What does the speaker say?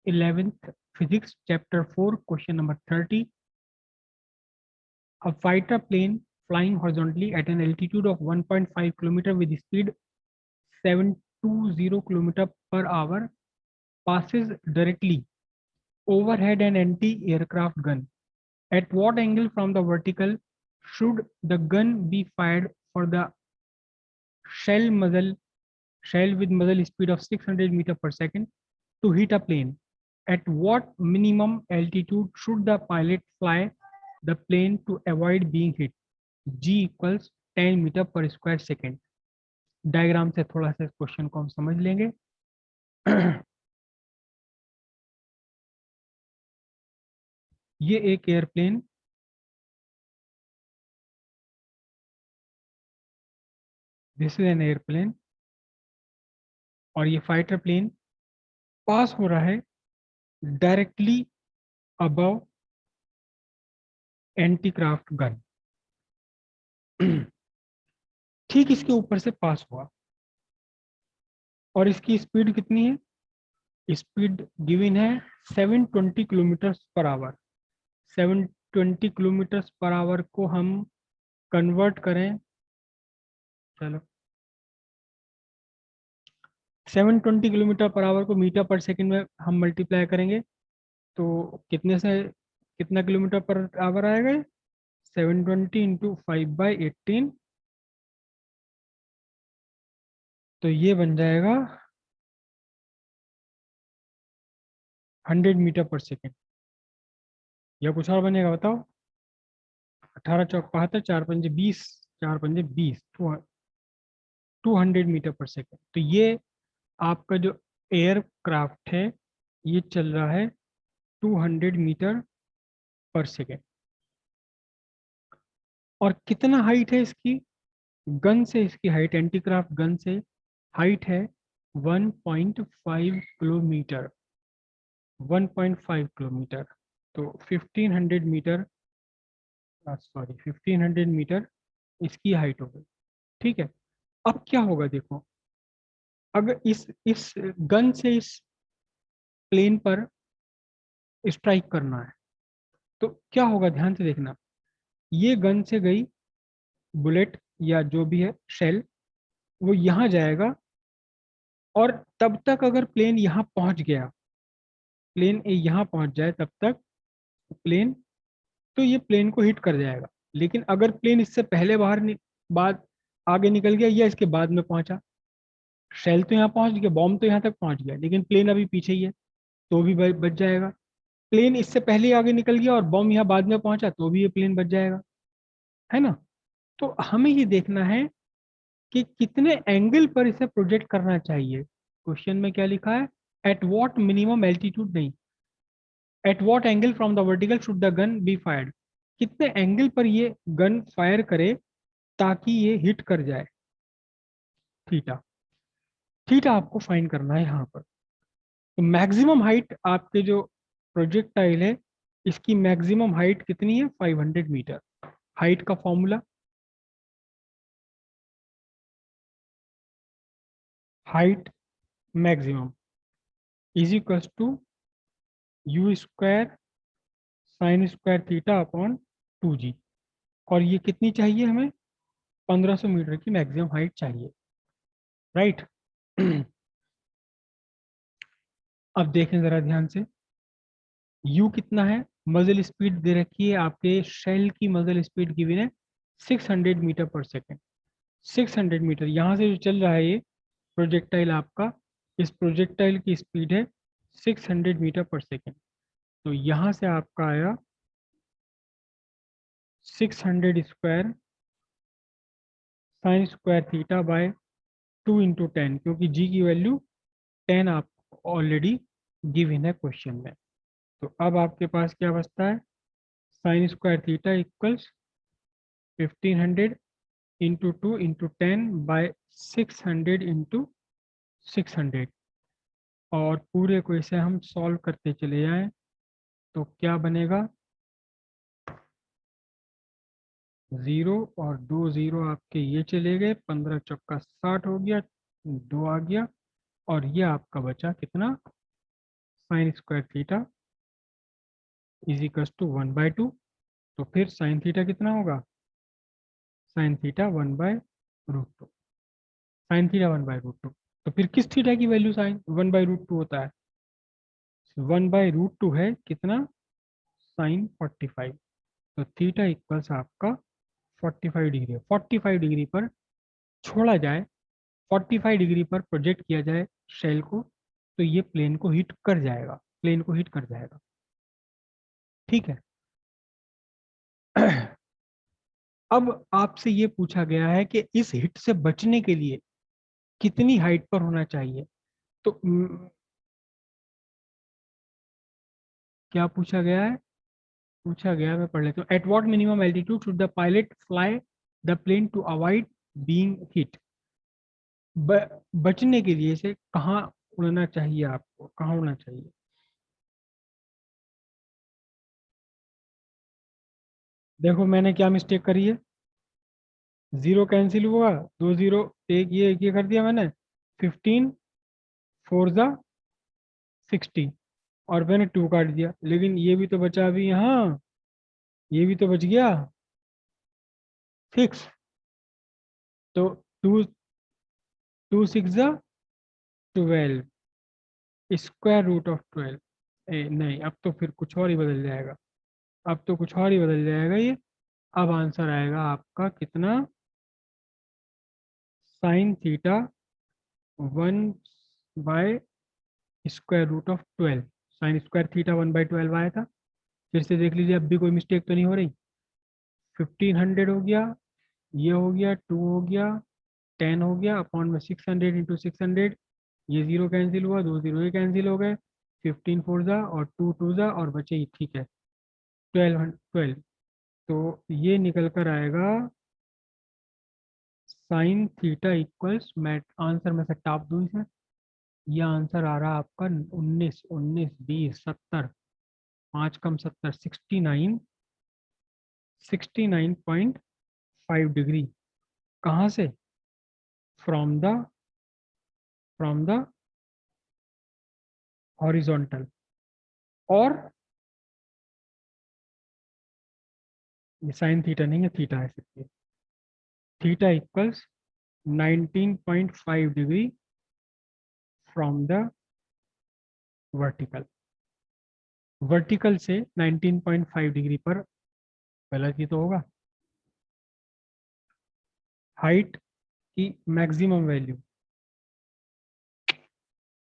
11th physics chapter 4 question number 30. A fighter plane flying horizontally at an altitude of 1.5 km with speed 720 km per hour passes directly overhead an anti-aircraft gun. At what angle from the vertical should the gun be fired for the shell muzzle shell with muzzle speed of 600 meter per second to hit a plane? At what minimum altitude should the pilot fly the plane to avoid being hit? G equals 10 metre पर square second. Diagram से थोड़ा सा इस question को हम समझ लेंगे. ये एक airplane this is an airplane और ये फाइटर प्लेन पास हो रहा है directly above anti craft gun. ठीक इसके ऊपर से पास हुआ और इसकी स्पीड कितनी है? स्पीड गिवन है 720 kilometre per hour. 720 kilometre per hour को हम कन्वर्ट करें, चलो 720 किलोमीटर पर आवर को मीटर पर सेकंड में हम मल्टीप्लाई करेंगे तो कितने से कितना किलोमीटर पर आवर आएगा? 720 इंटू 5/18 तो ये बन जाएगा 100 मीटर पर सेकेंड. या कुछ और बनेगा बताओ? 18 चौक 72, 4 पंजे 20, 4 पंजे 20, 200 मीटर पर सेकेंड. तो ये आपका जो एयरक्राफ्ट है ये चल रहा है 200 मीटर पर सेकेंड. और कितना हाइट है इसकी? गन से इसकी हाइट, एंटीक्राफ्ट गन से हाइट है 1.5 किलोमीटर. 1.5 किलोमीटर तो 1500 मीटर, सॉरी 1500 मीटर इसकी हाइट हो गई. ठीक है. अब क्या होगा देखो, अगर इस गन से इस प्लेन पर स्ट्राइक करना है तो क्या होगा? ध्यान से देखना. ये गन से गई बुलेट या जो भी है शेल, वो यहाँ जाएगा और तब तक अगर प्लेन यहाँ पहुंच गया, प्लेन यहाँ पहुंच जाए तब तक प्लेन, तो ये प्लेन को हिट कर जाएगा. लेकिन अगर प्लेन इससे पहले बाद आगे निकल गया या इसके बाद में पहुंचा, शेल तो यहाँ पहुंच गया, बॉम्ब तो यहाँ तक पहुंच गया, लेकिन प्लेन अभी पीछे ही है तो भी बच जाएगा. प्लेन इससे पहले आगे निकल गया और बॉम्ब यहाँ बाद में पहुंचा तो भी ये प्लेन बच जाएगा, है ना? तो हमें ये देखना है कि कितने एंगल पर इसे प्रोजेक्ट करना चाहिए. क्वेश्चन में क्या लिखा है? एट वॉट मिनिमम एल्टीट्यूड, नहीं, at what angle from the vertical should the gun be fired. कितने एंगल पर ये गन फायर करे ताकि ये हिट कर जाए? थीटा. थीटा आपको फाइंड करना है यहाँ पर. तो मैक्सिमम हाइट आपके जो प्रोजेक्टाइल है इसकी मैक्सिमम हाइट कितनी है? 500 मीटर. हाइट का formula, height maximum is equals to u square sine square theta upon 2g. और ये कितनी चाहिए हमें? 1500 मीटर की मैक्सिमम हाइट चाहिए, राइट? अब देखें जरा ध्यान से, u कितना है? मजल स्पीड दे रखी है आपके शेल की, मजल स्पीड गिवन है 600 मीटर पर सेकेंड. 600 मीटर यहाँ से जो चल रहा है ये प्रोजेक्टाइल आपका, इस प्रोजेक्टाइल की स्पीड है 600 मीटर पर सेकेंड. तो यहाँ से आपका आया 600 square sine square theta by 2 into 10, क्योंकि जी की वैल्यू 10 आप ऑलरेडी गिवन है क्वेश्चन में. तो अब आपके पास क्या बचता है? Sine square theta equals 1500 into 2 into 10 by 600 into 600. और पूरे को इसे हम सॉल्व करते चले जाएं तो क्या बनेगा? 0 और 2 0 आपके ये चले गए, 15 चौका 60 हो गया, 2 आ गया और ये आपका बचा कितना? Sine square theta is equal to 1/2। तो फिर साइन थीटा कितना होगा, साइन थीटा 1/√2, साइन थीटा 1/√2। तो फिर किस थीटा की वैल्यू साइन 1/√2 होता है, 1/√2 है कितना, साइन 45। तो थीटा इक्वल्स आपका 45 डिग्री है। 45 डिग्री पर छोड़ा जाए, 45 डिग्री पर प्रोजेक्ट किया जाए शेल को, तो ये प्लेन को हिट कर जाएगा, प्लेन को हिट कर जाएगा। ठीक है। अब आपसे ये पूछा गया है कि इस हिट से बचने के लिए कितनी हाइट पर होना चाहिए। तो क्या पूछा गया है, पूछा गया, मैं पढ़ लेता हूँ। At what minimum altitude should the pilot fly the plane to avoid being hit. बचने के लिए से कहाँ उड़ना चाहिए, आपको कहाँ उड़ना चाहिए। देखो मैंने क्या मिस्टेक करी है, जीरो कैंसिल हुआ, दो जीरो, एक ये कर दिया मैंने, 15 फोर जा 60, और मैंने 2 काट दिया, लेकिन ये भी तो बचा अभी यहाँ, ये भी तो बच गया फिक्स। तो टू, 2 6 जा 12, स्क्वायर रूट ऑफ 12। नहीं, अब तो फिर कुछ और ही बदल जाएगा, अब तो कुछ और ही बदल जाएगा ये। अब आंसर आएगा आपका कितना, sine theta 1/√12, sign square theta 1/12 आया था। फिर से देख लीजिए, अब भी कोई मिस्टेक तो नहीं हो रही। 1500 हो गया, ये हो गया, 2 हो गया, 10 हो गया, अपॉन में 600 इंटू 600, ये जीरो कैंसिल हुआ, दो जीरो ये कैंसिल हो गए, 15 फोर जा और 2 टू जा और बचे ही, ठीक है, 12। तो ये निकल कर आएगा साइन थीटा इक्वल्स, मैं आंसर में से टाप दूं इसे, ये आंसर आ रहा आपका 19, 19, 20, 70, 5 कम 70, 69.5 डिग्री। कहाँ से, from the, from the horizontal. और ये साइन थीटा नहीं है, थीटा है सिर्फ ये। Theta equals 19.5 degree from the vertical. Vertical से 19.5 डिग्री पर, गलत ही तो होगा। हाइट की मैक्सिमम वैल्यू